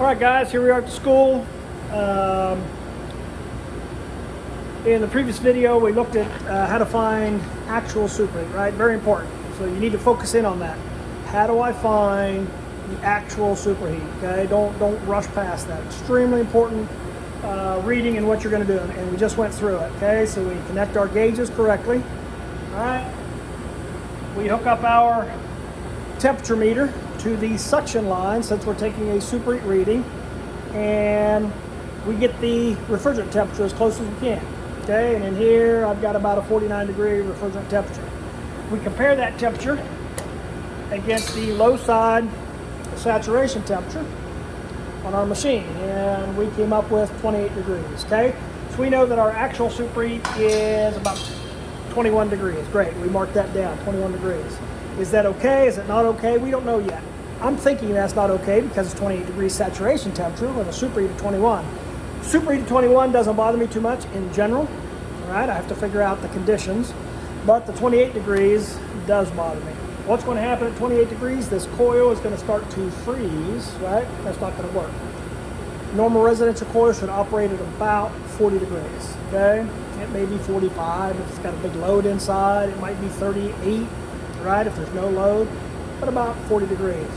All right, guys, here we are at the school. In the previous video, we looked at how to find actual superheat, right? Very important. So you need to focus in on that. How do I find the actual superheat? Okay, don't rush past that. Extremely important reading in what you're going to do, and we just went through it. Okay, so we connect our gauges correctly. All right, we hook up our temperature meter to the suction line since we're taking a superheat reading, and we get the refrigerant temperature as close as we can. Okay, and in here I've got about a 49-degree refrigerant temperature. We compare that temperature against the low side saturation temperature on our machine, and we came up with 28 degrees. Okay, so we know that our actual superheat is about 21 degrees. Great, we marked that down, 21 degrees. Is that okay? Is it not okay? We don't know yet. I'm thinking that's not okay because it's 28 degrees saturation temperature with a superheat of 21. Superheat of 21 doesn't bother me too much in general. All right, I have to figure out the conditions, but the 28 degrees does bother me. What's going to happen at 28 degrees? This coil is going to start to freeze, right? That's not going to work. Normal residential coil should operate at about 40 degrees, okay? It may be 45 if it's got a big load inside. It might be 38, right, if there's no load, but about 40 degrees.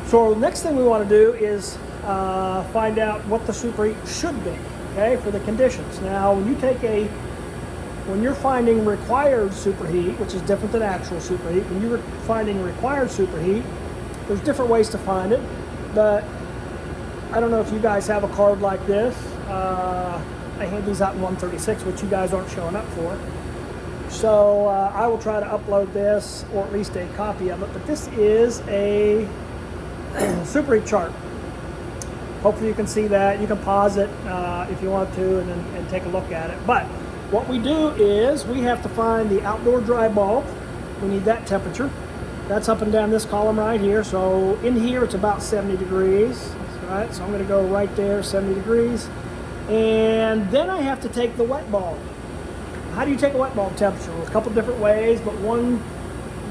So the next thing we want to do is find out what the superheat should be, okay, for the conditions. Now, when you're finding required superheat, which is different than actual superheat, when you're finding required superheat, there's different ways to find it, but I don't know if you guys have a card like this. I hand these out in 136, which you guys aren't showing up for. So I will try to upload this, or at least a copy of it, but this is a superheat chart. Hopefully you can see that. You can pause it if you want to and take a look at it. But what we do is we have to find the outdoor dry bulb. We need that temperature. That's up and down this column right here. So in here it's about 70 degrees. Right? So I'm going to go right there, 70 degrees. And then I have to take the wet bulb. How do you take a wet bulb temperature? Well, a couple different ways, but one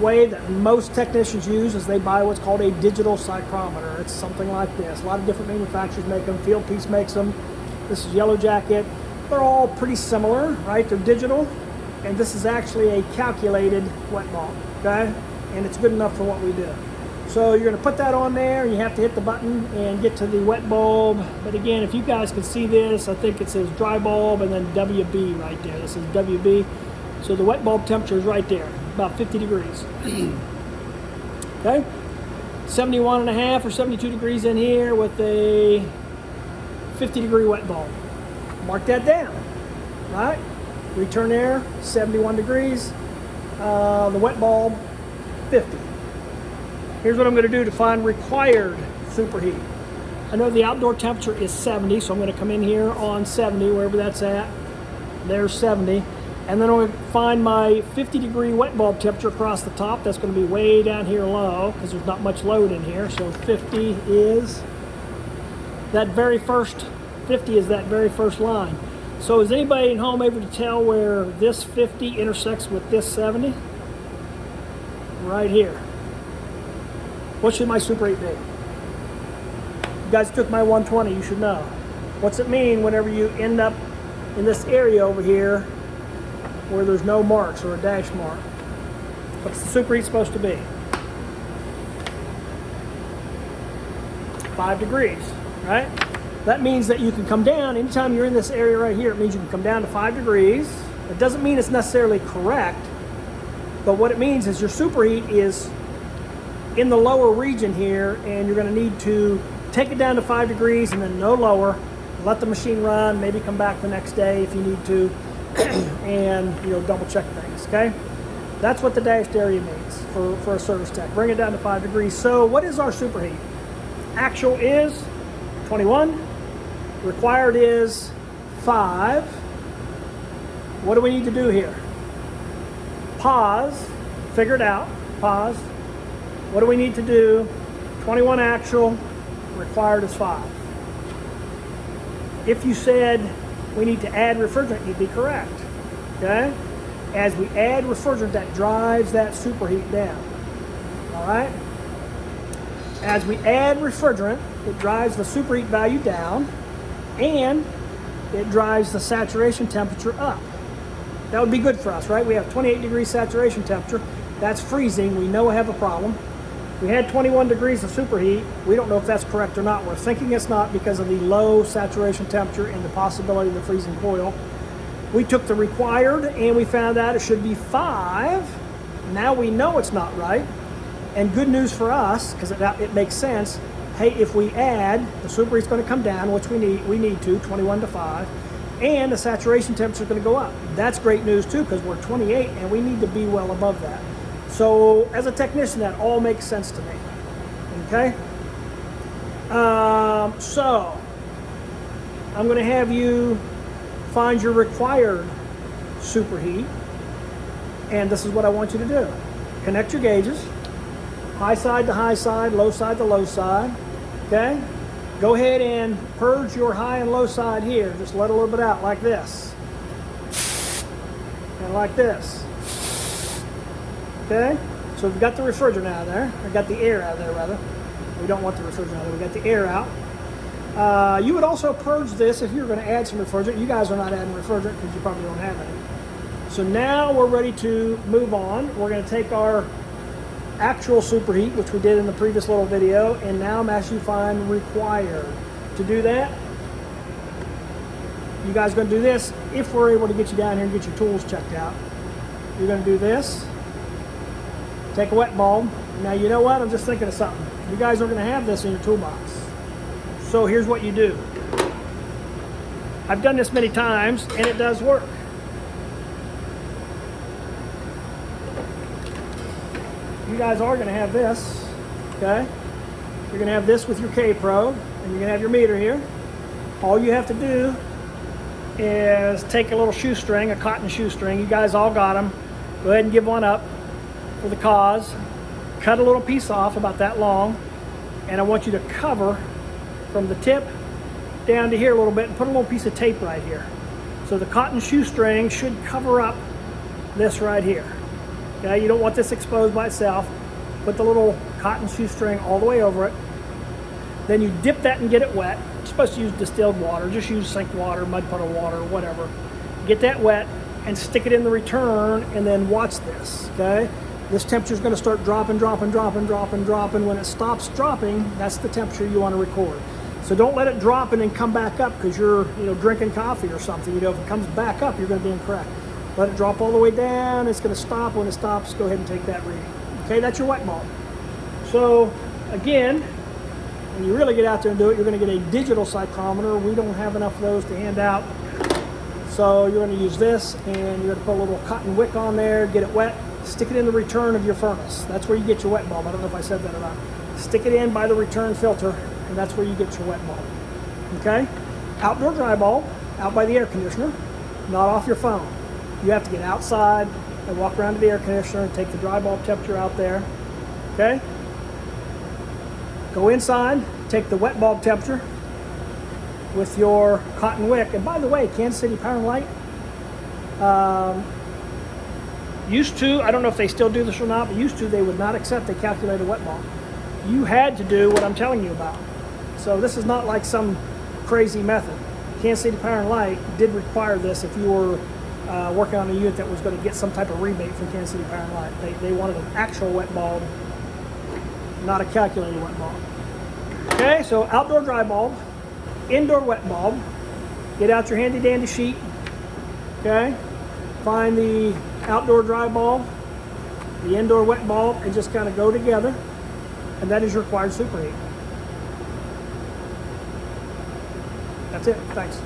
way that most technicians use is they buy what's called a digital psychrometer. It's something like this. A lot of different manufacturers make them. Field Piece makes them. This is Yellow Jacket. They're all pretty similar, right? They're digital, and this is actually a calculated wet bulb, okay? And it's good enough for what we do. So you're going to put that on there, and you have to hit the button and get to the wet bulb. But again, if you guys can see this, I think it says dry bulb and then WB right there. This is WB. So the wet bulb temperature is right there, about 50 degrees. Okay? 71 and a half or 72 degrees in here with a 50-degree wet bulb. Mark that down, right? Return air, 71 degrees. The wet bulb, 50. Here's what I'm going to do to find required superheat. I know the outdoor temperature is 70, so I'm going to come in here on 70, wherever that's at. There's 70. And then I'm going to find my 50-degree wet bulb temperature across the top. That's going to be way down here low because there's not much load in here. So 50 is that very first line. So is anybody at home able to tell where this 50 intersects with this 70? Right here. What should my superheat be? You guys took my 120, you should know. What's it mean whenever you end up in this area over here where there's no marks or a dash mark? What's the superheat supposed to be? 5 degrees, right? That means that you can come down, anytime you're in this area right here, it means you can come down to 5 degrees. It doesn't mean it's necessarily correct, but what it means is your superheat is in the lower region here, and you're going to need to take it down to 5 degrees and then no lower. Let the machine run, maybe come back the next day if you need to, and double check things, okay? That's what the dashed area means for a service tech. Bring it down to 5 degrees. So what is our superheat? Actual is 21. Required is 5. What do we need to do here? Pause, figure it out, pause. What do we need to do? 21 actual, required is 5. If you said we need to add refrigerant, you'd be correct, okay? As we add refrigerant, that drives that superheat down, all right? As we add refrigerant, it drives the superheat value down, and it drives the saturation temperature up. That would be good for us, right? We have 28 degrees saturation temperature. That's freezing. We know we have a problem. We had 21 degrees of superheat. We don't know if that's correct or not. We're thinking it's not because of the low saturation temperature and the possibility of the freezing coil. We took the required and we found out it should be 5. Now we know it's not right. And good news for us, because it makes sense. Hey, if we add, the superheat's going to come down, which we need to, 21 to 5, and the saturation temperature is going to go up. That's great news too, because we're 28 and we need to be well above that. So as a technician, that all makes sense to me. Okay? So I'm going to have you find your required superheat, and this is what I want you to do. Connect your gauges, high side to high side, low side to low side. Okay? Go ahead and purge your high and low side here. Just let a little bit out like this. And like this. Okay? So we've got the refrigerant out of there. I got the air out of there, rather. We don't want the refrigerant out of there. We got the air out. You would also purge this if you were going to add some refrigerant. You guys are not adding refrigerant because you probably don't have any. So now we're ready to move on. We're going to take our actual superheat, which we did in the previous little video, and now I'm asking you to find required. To do that, you guys are going to do this. If we're able to get you down here and get your tools checked out, you're going to do this. Take a wet bulb. Now you know what? I'm just thinking of something. You guys are going to have this in your toolbox. So here's what you do. I've done this many times and it does work. You guys are going to have this, okay? You're going to have this with your K-probe, and you're going to have your meter here. All you have to do is take a little shoestring, a cotton shoestring. You guys all got them. Go ahead and give one up for the cause. Cut a little piece off about that long, and I want you to cover from the tip down to here a little bit and put a little piece of tape right here. So the cotton shoestring should cover up this right here. Okay, you don't want this exposed by itself. Put the little cotton shoestring all the way over it. Then you dip that and get it wet. You're supposed to use distilled water. Just use sink water, mud puddle water, whatever. Get that wet and stick it in the return, and then watch this, okay? This temperature is going to start dropping. When it stops dropping, that's the temperature you want to record. So don't let it drop and then come back up because you're drinking coffee or something. If it comes back up, you're going to be incorrect. Let it drop all the way down. It's going to stop. When it stops, go ahead and take that reading. Okay, that's your wet bulb. So again, when you really get out there and do it, you're going to get a digital cyclometer. We don't have enough of those to hand out. So you're going to use this, and you're going to put a little cotton wick on there, get it wet, stick it in the return of your furnace. That's where you get your wet bulb. I don't know if I said that or not. Stick it in by the return filter, and that's where you get your wet bulb. Okay? Outdoor dry bulb, out by the air conditioner, not off your phone. You have to get outside and walk around to the air conditioner and take the dry bulb temperature out there. Okay? Go inside, take the wet bulb temperature with your cotton wick. And by the way, Kansas City Power and Light used to, I don't know if they still do this or not, but used to, they would not accept a calculated wet bulb. You had to do what I'm telling you about. So this is not like some crazy method. Kansas City Power and Light did require this if you were working on a unit that was going to get some type of rebate from Kansas City Power and Light. They wanted an actual wet bulb, not a calculated wet bulb. Okay, so outdoor dry bulb, indoor wet bulb. Get out your handy dandy sheet. Okay, find the outdoor dry bulb, the indoor wet bulb, and just kind of go together. And that is your required superheat. That's it. Thanks.